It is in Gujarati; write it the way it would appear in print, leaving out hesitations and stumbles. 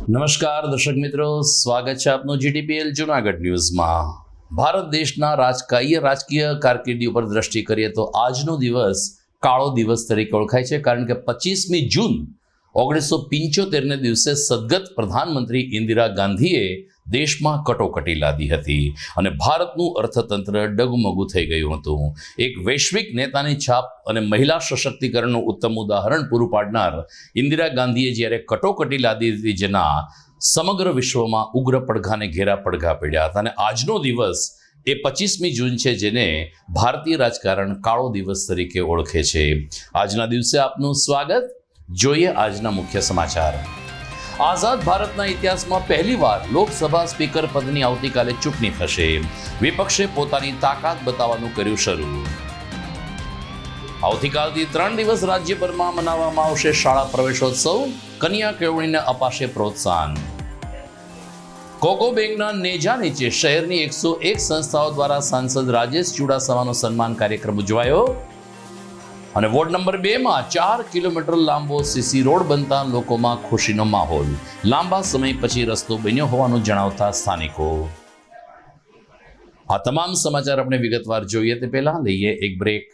નમસ્કાર દર્શક મિત્રો, સ્વાગત છે આપનું જીટીપીએલ જૂનાગઢ ન્યૂઝમાં। ભારત દેશના રાજકીય કારકિર્દી ઉપર દ્રષ્ટિ કરીએ તો આજનો દિવસ કાળો દિવસ તરીકે ઓળખાય છે, કારણ કે 25મી જૂન 1975ને દિવસે સદગત પ્રધાનમંત્રી ઇન્દિરા ગાંધીએ દેશમાં કટોકટી લાદી હતી અને ભારતનું અર્થતંત્ર ડગમગું થઈ ગયું હતું। એક વૈશ્વિક નેતાની છાપ અને મહિલા સશક્તિકરણનું ઉત્તમ ઉદાહરણ પૂરું પાડનાર ઇન્દિરા ગાંધીએ જ્યારે કટોકટી લાદી હતી, જેના સમગ્ર વિશ્વમાં ઉગ્ર પડઘાને ઘેરા પડઘા પડ્યા હતા, અને આજનો દિવસ એ 25મી જૂન છે, જેને ભારતીય રાજકારણ કાળો દિવસ તરીકે ઓળખે છે। આજના દિવસે આપનું સ્વાગત। જોઈએ આજના મુખ્ય સમાચાર। આઝાદ ભારતના ઇતિહાસમાં પહેલીવાર લોકસભા સ્પીકર પદની આવતીકાલે ચૂંટણી થશે। વિપક્ષે પોતાની તાકાત બતાવવાનું કર્યું શરૂ। આવતીકાલથી 3 દિવસ રાજ્યભરમાં મનાવવામાં આવશે શાળા પ્રવેશોત્સવ। કન્યા કેળવણીને અપાશે પ્રોત્સાહન। કોકો બેંકના નેજા નીચે શહેરની 101 સંસ્થાઓ દ્વારા સાંસદ રાજેશ ચુડાસમાનો સન્માન કાર્યક્રમ ઉજવાયો। અને વોર્ડ નંબર 2માં 4 કિલોમીટર લાંબો સીસી રોડ બનતા લોકોમાં ખુશીનો માહોલ। લાંબા સમય પછી રસ્તો બન્યો હોવાનું જણાવતા સ્થાનિકો। આ તમામ સમાચાર આપણે વિગતવાર જોઈએ તે પહેલા લઈએ એક બ્રેક।